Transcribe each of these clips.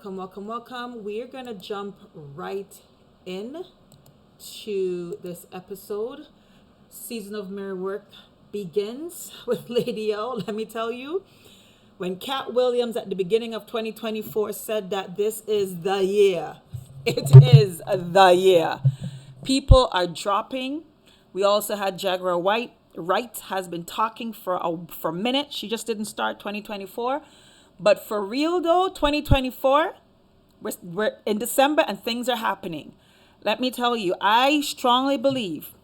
welcome. We're gonna jump right in to this episode. Season of Mirror Work begins with Lady O. Let me tell you, when Cat Williams at the beginning of 2024 said that this is the year, it is the year. People are dropping. We also had Jaguar White. Wright has been talking for a minute. She just didn't start 2024. But for real though, 2024, we're in December and things are happening. Let me tell you, I strongly believe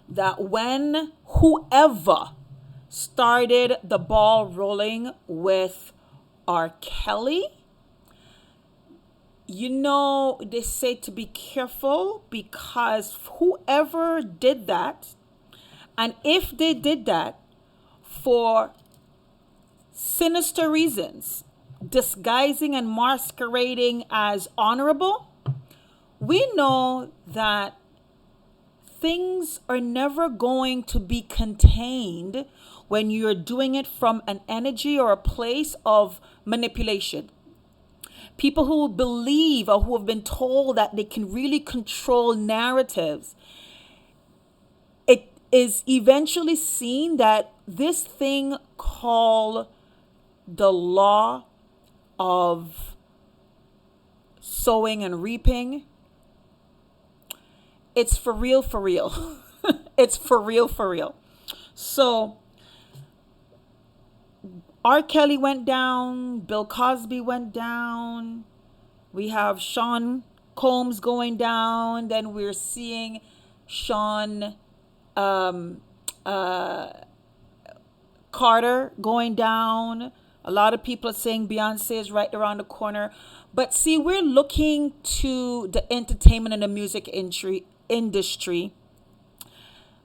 that when whoever started the ball rolling with R. Kelly, they say to be careful because whoever did that, and if they did that for sinister reasons, disguising and masquerading as honorable, we know that things are never going to be contained when you're doing it from an energy or a place of manipulation. People who believe or who have been told that they can really control narratives, it is eventually seen that this thing called the law of sowing and reaping, it's for real, for real. It's for real, for real. So R. Kelly went down, Bill Cosby went down, we have Sean Combs going down, then we're seeing Sean Carter going down. A lot of people are saying Beyonce is right around the corner. But see, we're looking to the entertainment and the music industry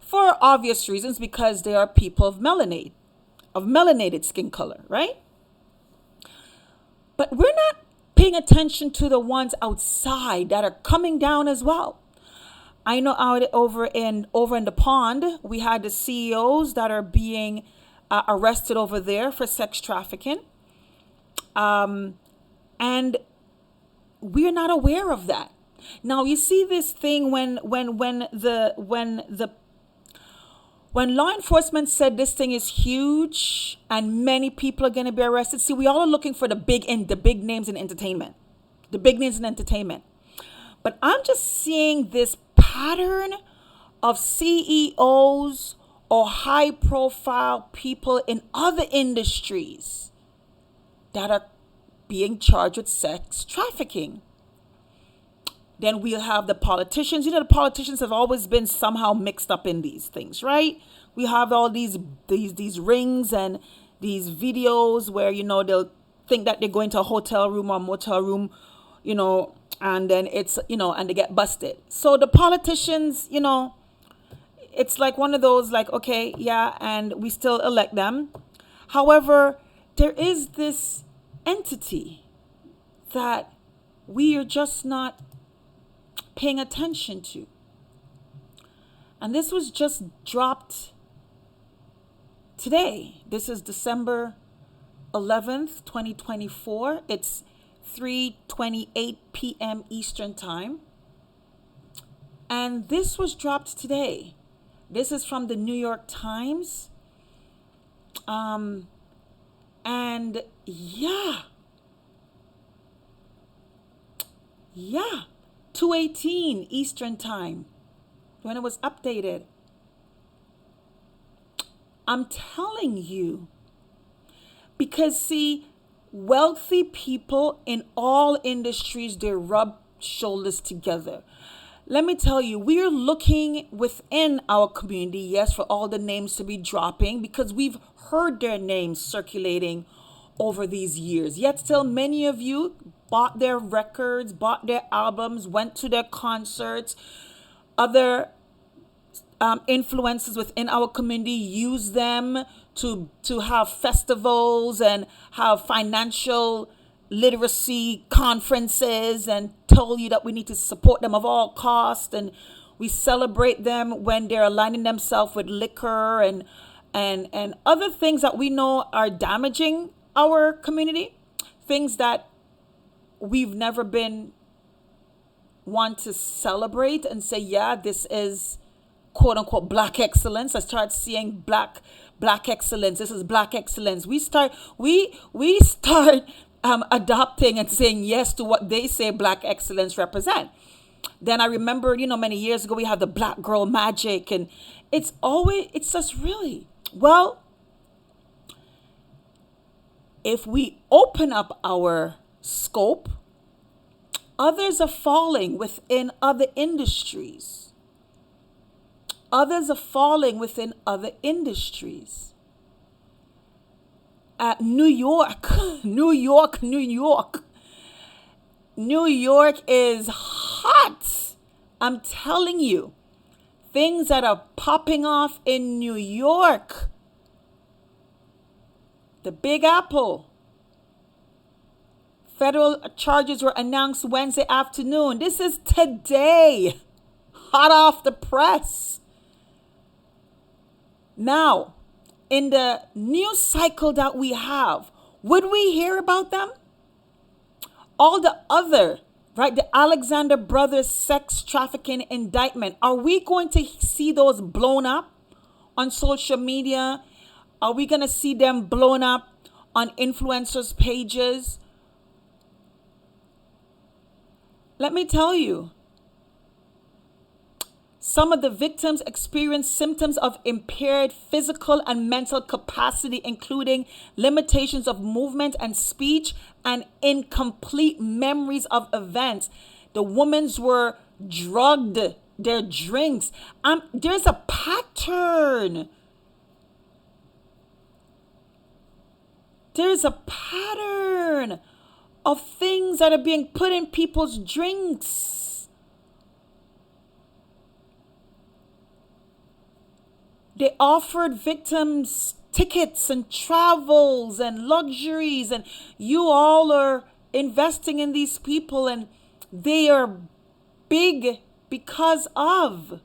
for obvious reasons, because they are people of melanated skin color, right? But we're not paying attention to the ones outside that are coming down as well. I know out over in the pond, we had the CEOs that are being arrested over there for sex trafficking, and we're not aware of that. Now you see this thing when law enforcement said this thing is huge and many people are going to be arrested. See, we all are looking for the big names in entertainment, But I'm just seeing this pattern of CEOs or high profile people in other industries that are being charged with sex trafficking. Then we'll have the politicians. The politicians have always been somehow mixed up in these things, right? We have all these rings and these videos where, they'll think that they're going to a hotel room or motel room, and then it's, and they get busted. So the politicians, it's like one of those, like, okay, yeah, and we still elect them. However, there is this entity that we are just not paying attention to. And this was just dropped today. This is December 11th, 2024. It's 3:28 p.m. Eastern Time. And this was dropped today. This is from the New York Times. And yeah, 2:18 Eastern Time when it was updated. I'm telling you, because see, wealthy people in all industries, they rub shoulders together. Let me tell you, we are looking within our community, yes, for all the names to be dropping because we've heard their names circulating over these years. Yet still, many of you bought their records, bought their albums, went to their concerts. Other influences within our community use them to have festivals and have financial literacy conferences and told you that we need to support them of all costs, and we celebrate them when they're aligning themselves with liquor and other things that we know are damaging our community, things that we've never been one to celebrate and say, yeah, this is quote unquote black excellence. I start seeing black excellence. This is black excellence. We start adopting and saying yes to what they say black excellence represent. Then I remember, many years ago we had the black girl magic, and it's just really, well, if we open up our scope, others are falling within other industries. Others are falling within other industries. At New York, New York is hot. I'm telling you, things that are popping off in New York. The Big Apple. Federal charges were announced Wednesday afternoon. This is today. Hot off the press. Now, in the news cycle that we have, would we hear about them? All the other, right, the Alexander Brothers sex trafficking indictment, are we going to see those blown up on social media? Are we going to see them blown up on influencers' pages? Let me tell you, some of the victims experienced symptoms of impaired physical and mental capacity, including limitations of movement and speech and incomplete memories of events. The women's were drugged, their drinks. There's a pattern. There's a pattern of things that are being put in people's drinks. They offered victims tickets and travels and luxuries, and you all are investing in these people, and they are big because of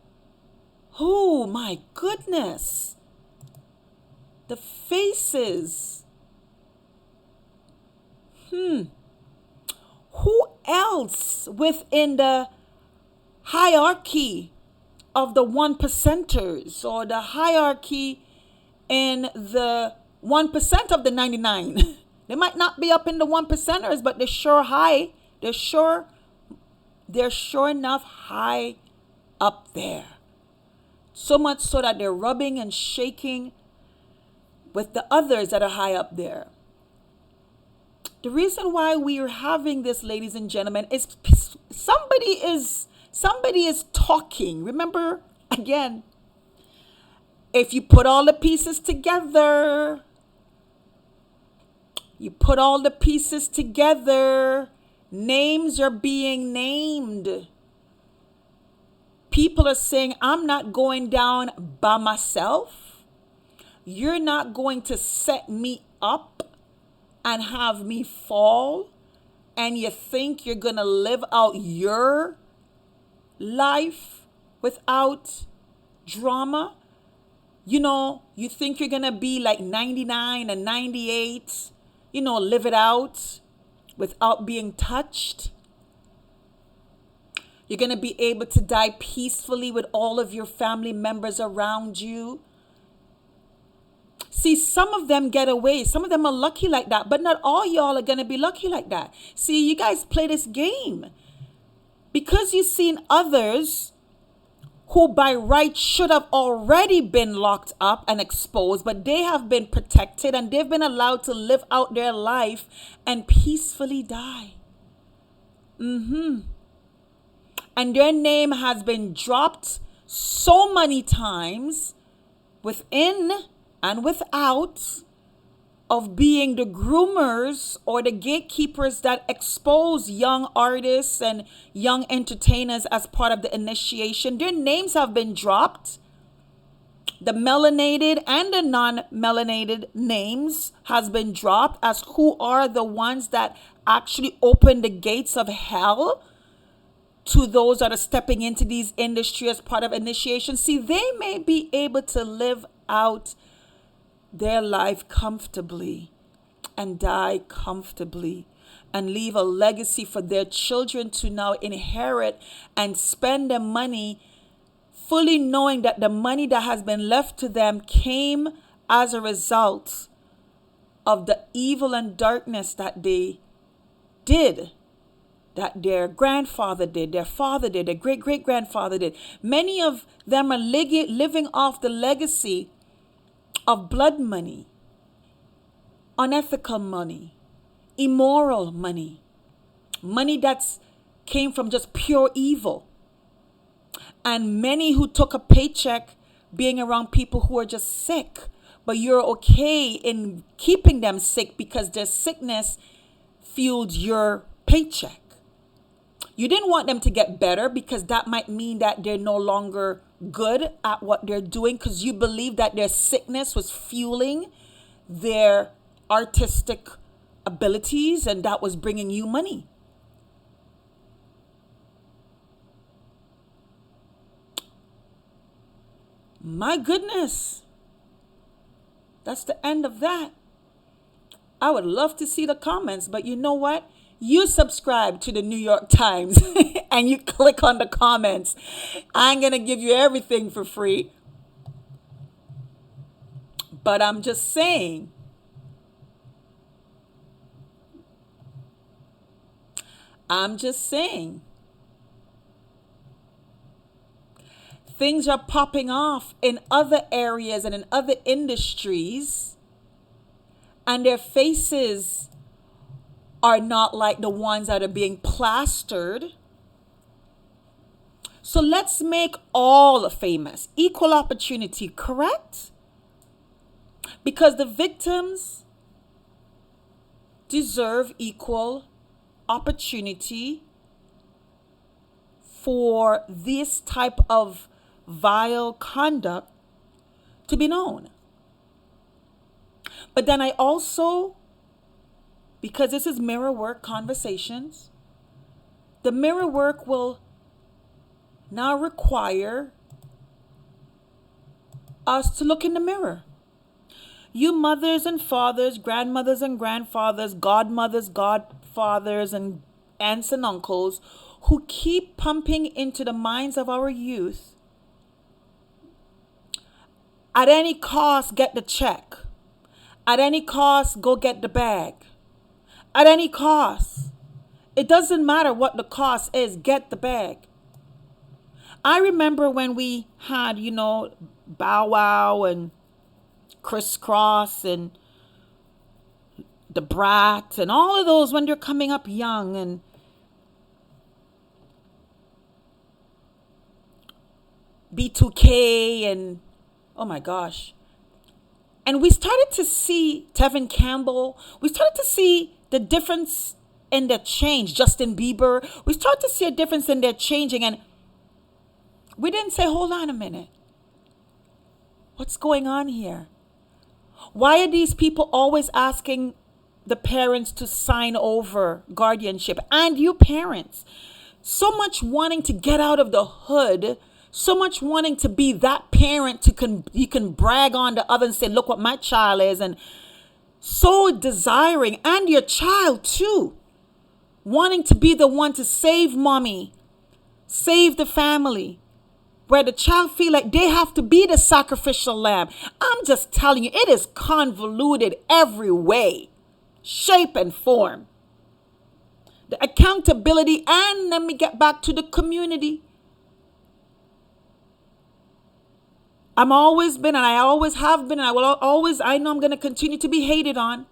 who? My goodness. The faces. Who else within the hierarchy of the 1%ers, or the hierarchy in the 1% of the 99? They might not be up in the 1%ers, but they're sure high. They're sure enough high up there. So much so that they're rubbing and shaking with the others that are high up there. The reason why we are having this, ladies and gentlemen, is somebody is talking. Remember, again, if you put all the pieces together, names are being named. People are saying, I'm not going down by myself. You're not going to set me up and have me fall, and you think you're going to live out your life without drama. You think you're going to be like 99 and 98, live it out without being touched. You're going to be able to die peacefully with all of your family members around you. See, some of them get away. Some of them are lucky like that, but not all y'all are going to be lucky like that. See, you guys play this game because you've seen others who by right should have already been locked up and exposed, but they have been protected and they've been allowed to live out their life and peacefully die. And their name has been dropped so many times within and without of being the groomers or the gatekeepers that expose young artists and young entertainers as part of the initiation. Their names have been dropped. The melanated and the non-melanated names has been dropped as who are the ones that actually open the gates of hell to those that are stepping into these industries as part of initiation. See, they may be able to live out their life comfortably and die comfortably and leave a legacy for their children to now inherit and spend the money, fully knowing that the money that has been left to them came as a result of the evil and darkness that they did, that their grandfather did, their father did, their great-great-grandfather did. Many of them are living off the legacy of blood money, unethical money, immoral money, money that's came from just pure evil. And many who took a paycheck being around people who are just sick, but you're okay in keeping them sick because their sickness fueled your paycheck. You didn't want them to get better because that might mean that they're no longer good at what they're doing, because you believe that their sickness was fueling their artistic abilities and that was bringing you money. My goodness. That's the end of that. I would love to see the comments, but you know what? You subscribe to the New York Times and you click on the comments. I'm going to give you everything for free. But I'm just saying, things are popping off in other areas and in other industries, and their faces are not like the ones that are being plastered. So let's make all famous. Equal opportunity, correct? Because the victims deserve equal opportunity for this type of vile conduct to be known. But then I also, because this is mirror work conversations, the mirror work will now require us to look in the mirror. You mothers and fathers, grandmothers and grandfathers, godmothers, godfathers, and aunts and uncles who keep pumping into the minds of our youth, at any cost, get the check. At any cost, go get the bag. At any cost. It doesn't matter what the cost is, get the bag. I remember when we had, Bow Wow and Crisscross and the Brat and all of those when they're coming up young, and B2K and oh my gosh. And we started to see Tevin Campbell. We started to see the difference in their change. Justin Bieber. We started to see a difference in their changing. And we didn't say, hold on a minute. What's going on here? Why are these people always asking the parents to sign over guardianship? And you parents, so much wanting to get out of the hood, so much wanting to be that parent you can brag on the other and say, look what my child is. And so desiring, and your child too, wanting to be the one to save mommy, save the family, where the child feel like they have to be the sacrificial lamb. I'm just telling you, it is convoluted every way, shape and form. The accountability, and let me get back to the community. I'm always been, and I always have been, and I will always, I know I'm going to continue to be hated on.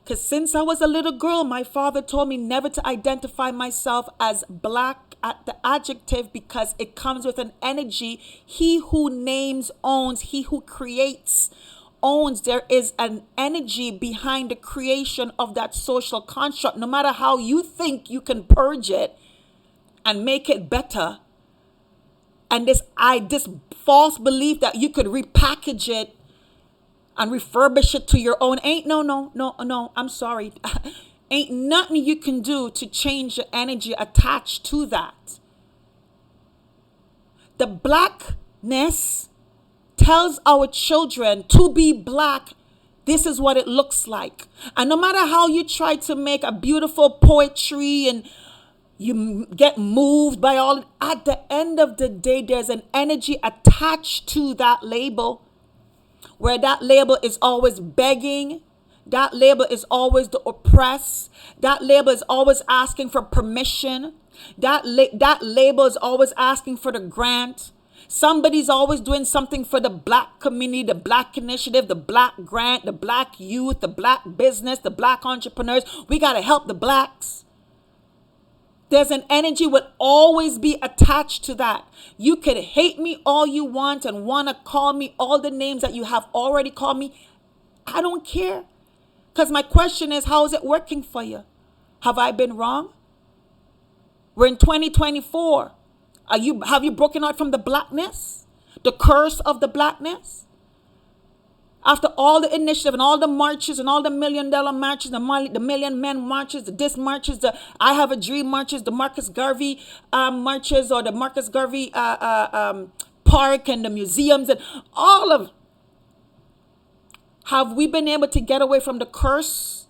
Because since I was a little girl, my father told me never to identify myself as black at the adjective, because it comes with an energy. He who names owns, he who creates owns. There is an energy behind the creation of that social construct. No matter how you think you can purge it and make it better, and this false belief that you could repackage it and refurbish it to your own, no, I'm sorry. Ain't nothing you can do to change the energy attached to that. The blackness tells our children to be black This is what it looks like. And no matter how you try to make a beautiful poetry and you get moved by all, at the end of the day, there's an energy attached to that label, where that label is always begging. That label is always the oppressed. That label is always asking for permission. That label is always asking for the grant. Somebody's always doing something for the black community, the black initiative, the black grant, the black youth, the black business, the black entrepreneurs. We got to help the blacks. There's an energy will always be attached to that. You could hate me all you want and want to call me all the names that you have already called me. I don't care. Because my question is, how is it working for you? Have I been wrong? We're in 2024. Have you broken out from the blackness? The curse of the blackness? After all the initiative and all the marches and all the $1 million marches, the Million Men marches, the DIS marches, the I Have a Dream marches, the Marcus Garvey marches, or the Marcus Garvey park and the museums and all of, have we been able to get away from the curse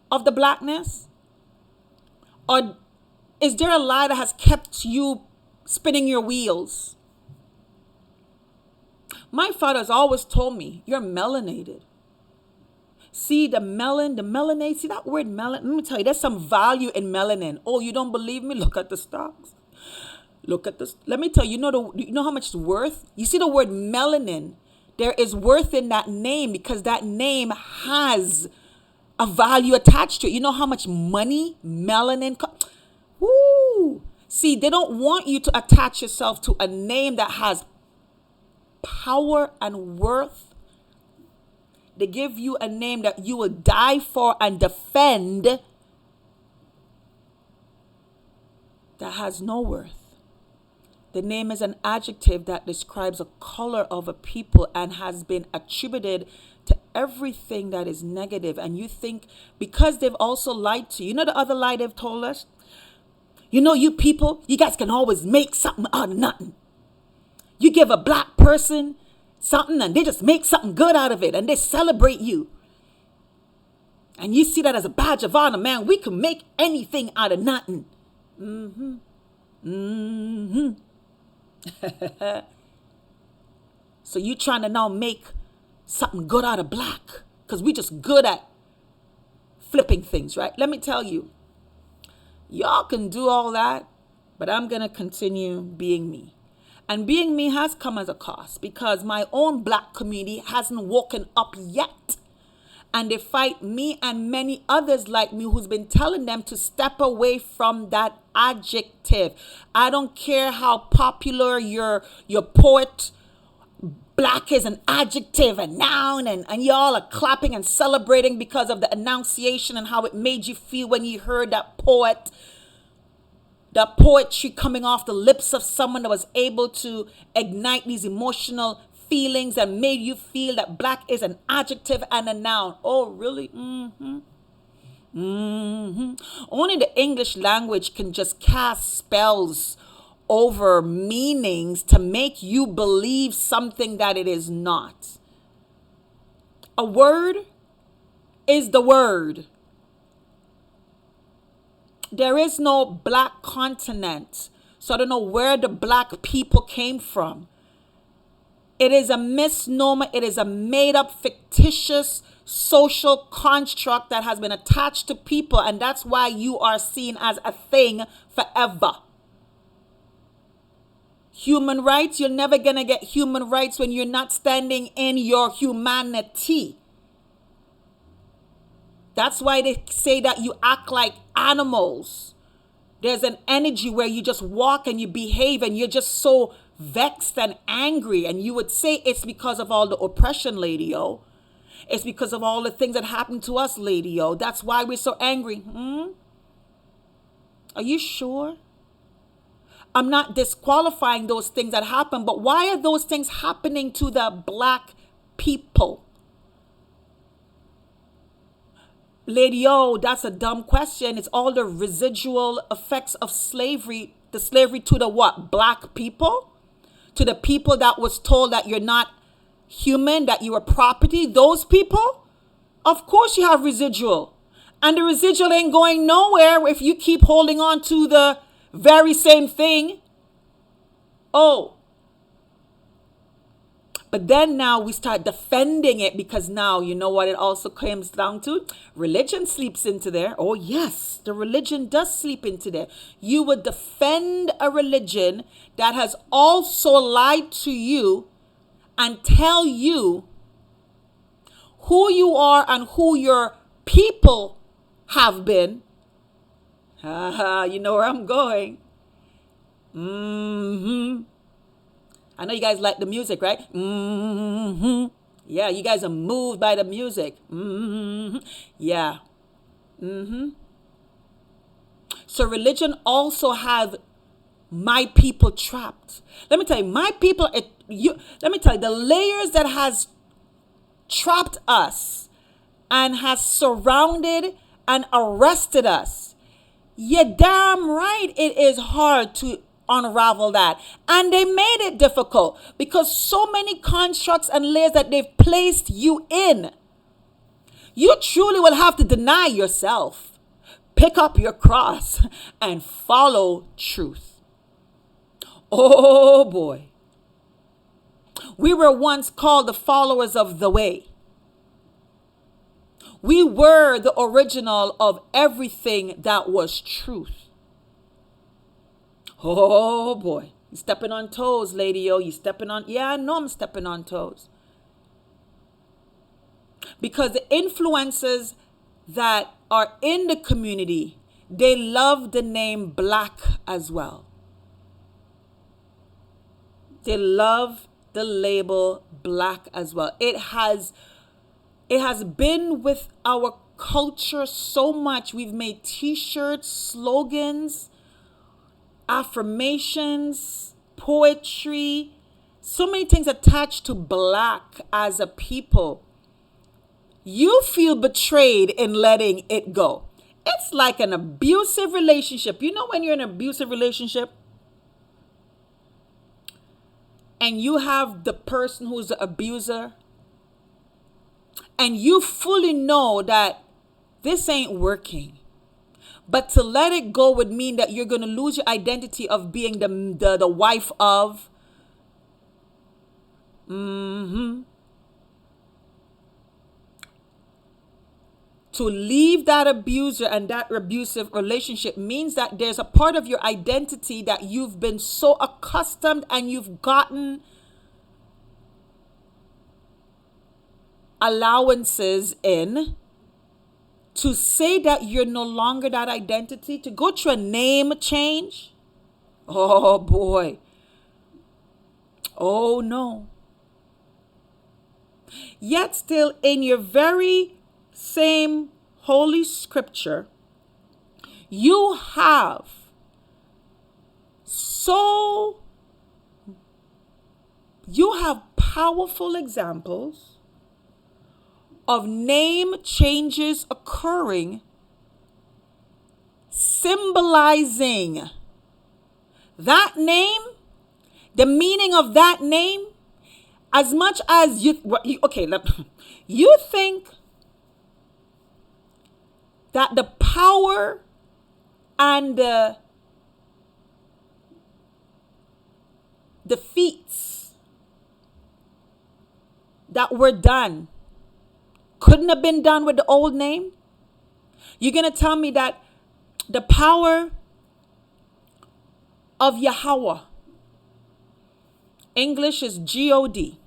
of the blackness? Or is there a lie that has kept you spinning your wheels? My father's always told me, you're melanated. See, the melanate, see that word melanin? Let me tell you, there's some value in melanin. Oh, you don't believe me? Look at the stocks. Look at this. Let me tell you, you know how much it's worth? You see the word melanin? There is worth in that name because that name has a value attached to it. You know how much money melanin Woo! See, they don't want you to attach yourself to a name that has power and worth. They give you a name that you will die for and defend that has no worth. The name is an adjective that describes a color of a people and has been attributed to everything that is negative. And you think because they've also lied to you. You know the other lie they've told us? You know, you people, you guys can always make something out of nothing. You give a black person something and they just make something good out of it and they celebrate you. And you see that as a badge of honor, man. We can make anything out of nothing. Mm-hmm. Mm-hmm. So you trying to now make something good out of black because we just good at flipping things, right? Let me tell you, y'all can do all that, but I'm going to continue being me. And being me has come as a cost because my own black community hasn't woken up yet. And they fight me and many others like me who's been telling them to step away from that adjective. I don't care how popular your poet, black is an adjective, a noun, and y'all are clapping and celebrating because of the enunciation and how it made you feel when you heard that poetry coming off the lips of someone that was able to ignite these emotional feelings and made you feel that black is an adjective and a noun. Oh, really? Mm-hmm. Mm-hmm. Only the English language can just cast spells over meanings to make you believe something that it is not. A word is the word. There is no black continent, so I don't know where the black people came from. It is a misnomer. It is a made-up, fictitious social construct that has been attached to people, and that's why you are seen as a thing forever. Human rights, you're never going to get human rights when you're not standing in your humanity. That's why they say that you act like animals. There's an energy where you just walk and you behave and you're just so vexed and angry. And you would say it's because of all the oppression, lady-o. It's because of all the things that happened to us, lady-o. That's why we're so angry. Are you sure? I'm not disqualifying those things that happen, but why are those things happening to the black people? Lady-o, that's a dumb question. It's all the residual effects of slavery. The slavery to the what? Black people? To the people that was told that you're not human, that you are property? Those people? Of course you have residual. And the residual ain't going nowhere if you keep holding on to the very same thing. Oh. But then now we start defending it because now you know what it also comes down to? Religion sleeps into there. Oh yes, the religion does sleep into there. You would defend a religion that has also lied to you and tell you who you are and who your people have been. You know where I'm going. I know you guys like the music, right? Yeah, you guys are moved by the music. Yeah. So religion also have my people trapped. Let me tell you, my people, let me tell you, the layers that has trapped us and has surrounded and arrested us. You're damn right it is hard to unravel that. And they made it difficult because so many constructs and layers that they've placed you in. You truly will have to deny yourself, pick up your cross, and follow truth. Oh boy. We were once called the followers of the way. We were the original of everything that was truth. Oh boy. You stepping on toes, lady. You stepping on, yeah, I know I'm stepping on toes. Because the influencers that are in the community, they love the name black as well. They love the label black as well. It has been with our culture so much. We've made t-shirts, slogans, affirmations, poetry, so many things attached to black as a people. You feel betrayed in letting it go. It's like an abusive relationship. You know when you're in an abusive relationship and you have the person who's the abuser and you fully know that this ain't working. But to let it go would mean that you're going to lose your identity of being the wife of. To leave that abuser and that abusive relationship means that there's a part of your identity that you've been so accustomed and you've gotten allowances in to say that you're no longer that identity, to go through a name change. Oh boy. Oh no. Yet still in your very same holy scripture, you have powerful examples of name changes occurring, symbolizing that name, the meaning of that name, as much as you think that the power and the feats that were done couldn't have been done with the old name? You're going to tell me that the power of Yahweh, English is God.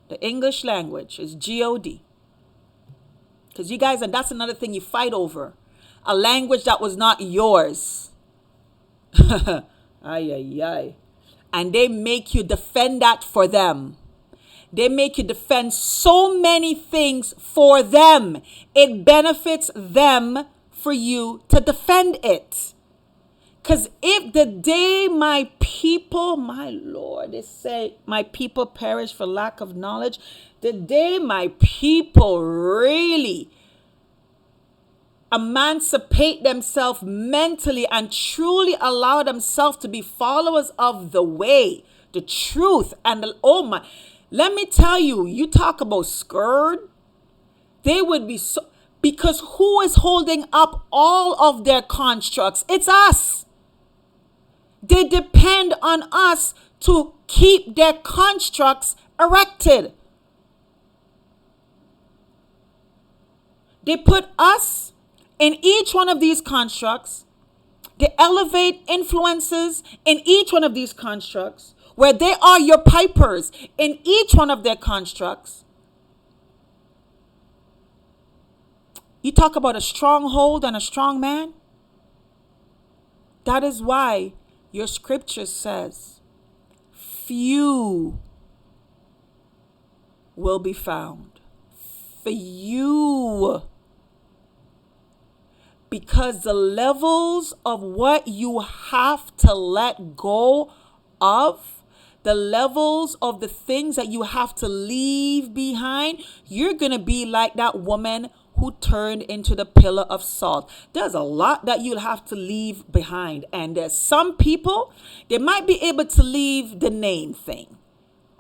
The English language is God. Because you guys, and that's another thing you fight over. A language that was not yours. Ay, ay, ay. And they make you defend that for them. They make you defend so many things for them. It benefits them for you to defend it. Because if the day my people, my Lord, they say my people perish for lack of knowledge. The day my people really emancipate themselves mentally and truly allow themselves to be followers of the way, the truth, and let me tell you, you talk about scared. They would be so, because who is holding up all of their constructs? It's us. They depend on us to keep their constructs erected. They put us in each one of these constructs. They elevate influences in each one of these constructs, where they are your pipers in each one of their constructs. You talk about a stronghold and a strong man. That is why your scripture says, few will be found. Few. Because the levels of what you have to let go of, the levels of the things that you have to leave behind, you're going to be like that woman who turned into the pillar of salt. There's a lot that you'll have to leave behind. And there's some people, they might be able to leave the name thing.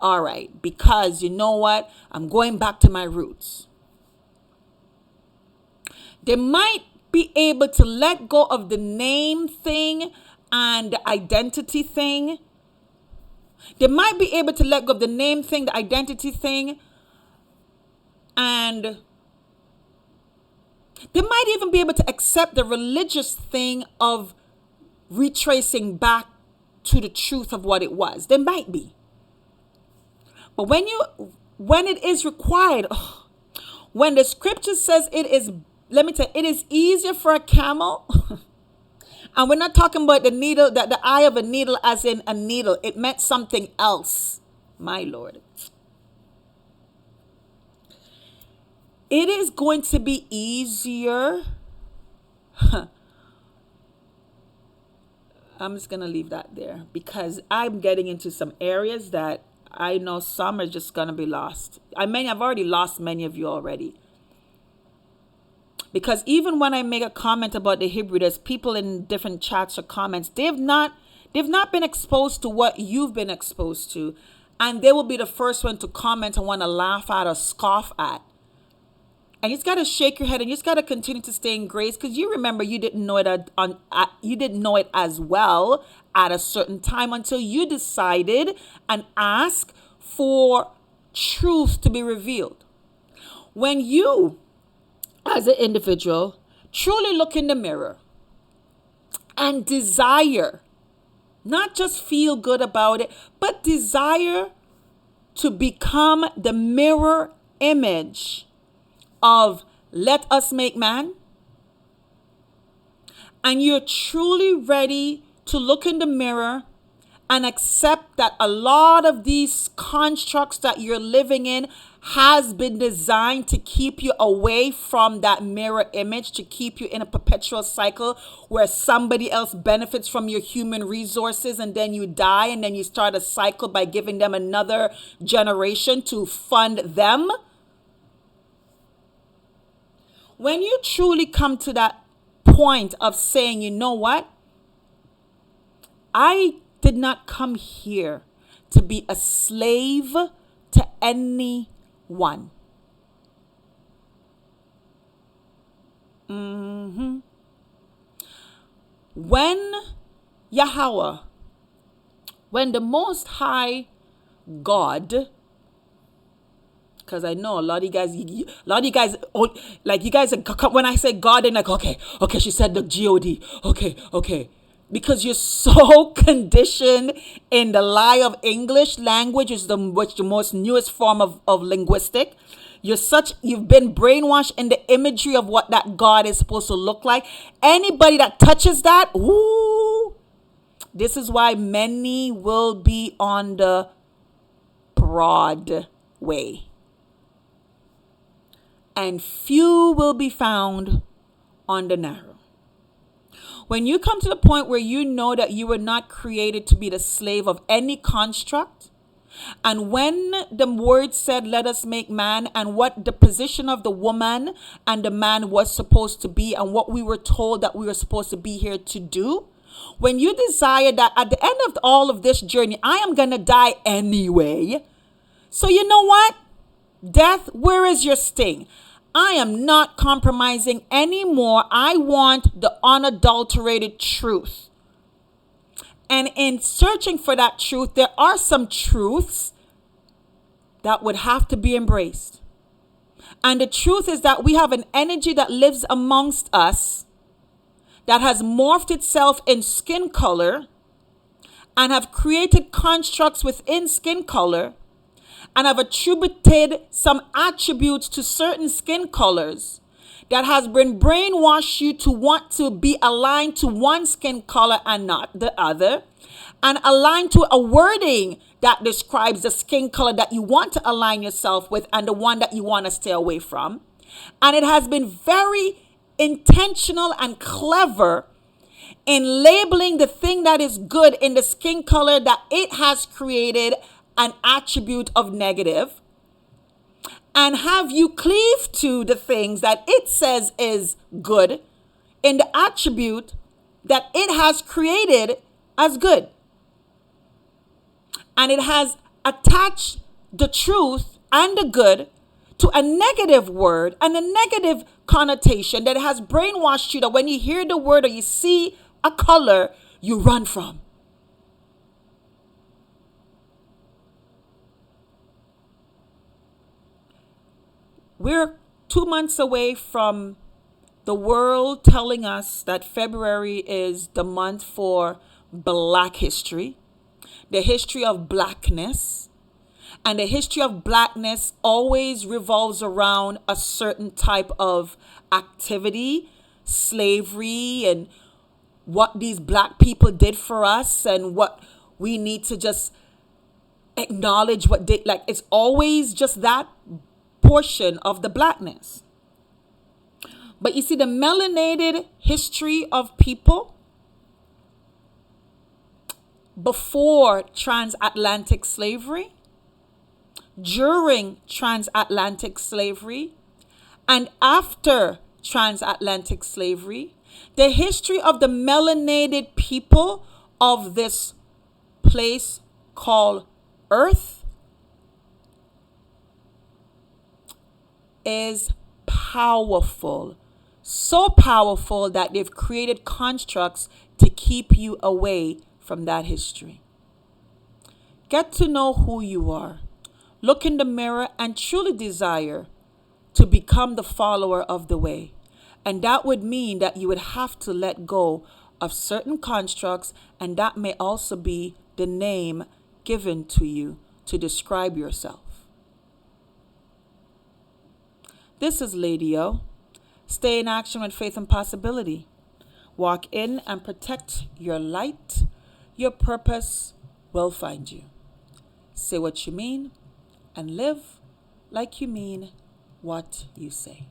All right, because you know what? I'm going back to my roots. They might be able to let go of the name thing and the identity thing. They might be able to let go of the name thing, the identity thing, and they might even be able to accept the religious thing of retracing back to the truth of what it was. They might be. But when it is required, when the scripture says it is, let me tell you, it is easier for a camel. And we're not talking about the needle, that the eye of a needle as in a needle. It meant something else, my Lord. It is going to be easier. I'm just going to leave that there because I'm getting into some areas that I know some are just going to be lost. I've already lost many of you already. Because even when I make a comment about the Hebrew, there's people in different chats or comments. They've not been exposed to what you've been exposed to. And they will be the first one to comment and want to laugh at or scoff at. And you just got to shake your head and you just got to continue to stay in grace, because you remember you didn't know it as well at a certain time until you decided and asked for truth to be revealed. When you, as an individual, truly look in the mirror and desire, not just feel good about it, but desire to become the mirror image of let us make man, and you're truly ready to look in the mirror and accept that a lot of these constructs that you're living in has been designed to keep you away from that mirror image, to keep you in a perpetual cycle where somebody else benefits from your human resources and then you die and then you start a cycle by giving them another generation to fund them. When you truly come to that point of saying, you know what? I did not come here to be a slave to anyone. When Yahweh, when the Most High God, because I know a lot of you guys, like you guys, when I say God, they're like, okay, she said the God, okay. Because you're so conditioned in the lie of English language, which is the most newest form of linguistic. You've been brainwashed in the imagery of what that God is supposed to look like. Anybody that touches that, ooh, this is why many will be on the broad way, and few will be found on the narrow. When you come to the point where you know that you were not created to be the slave of any construct, and when the word said, let us make man, and what the position of the woman and the man was supposed to be, and what we were told that we were supposed to be here to do, when you desire that at the end of all of this journey, I am going to die anyway. So you know what? Death, where is your sting? I am not compromising anymore. I want the unadulterated truth. And in searching for that truth, there are some truths that would have to be embraced. And the truth is that we have an energy that lives amongst us that has morphed itself in skin color and have created constructs within skin color and have attributed some attributes to certain skin colors that has been brainwashed you to want to be aligned to one skin color and not the other, and aligned to a wording that describes the skin color that you want to align yourself with and the one that you want to stay away from. And it has been very intentional and clever in labeling the thing that is good in the skin color that it has created an attribute of negative, and have you cleave to the things that it says is good in the attribute that it has created as good. And it has attached the truth and the good to a negative word and a negative connotation that has brainwashed you that when you hear the word or you see a color, you run from. We're 2 months away from the world telling us that February is the month for Black history, the history of blackness. And the history of blackness always revolves around a certain type of activity, slavery, and what these black people did for us and what we need to just acknowledge what they, like, it's always just that portion of the blackness. But you see, the melanated history of people before transatlantic slavery, during transatlantic slavery, and after transatlantic slavery, the history of the melanated people of this place called Earth is powerful. So powerful that they've created constructs to keep you away from that history. Get to know who you are. Look in the mirror and truly desire to become the follower of the way. And that would mean that you would have to let go of certain constructs, and that may also be the name given to you to describe yourself. This is Lady O. Stay in action with faith and possibility. Walk in and protect your light. Your purpose will find you. Say what you mean and live like you mean what you say.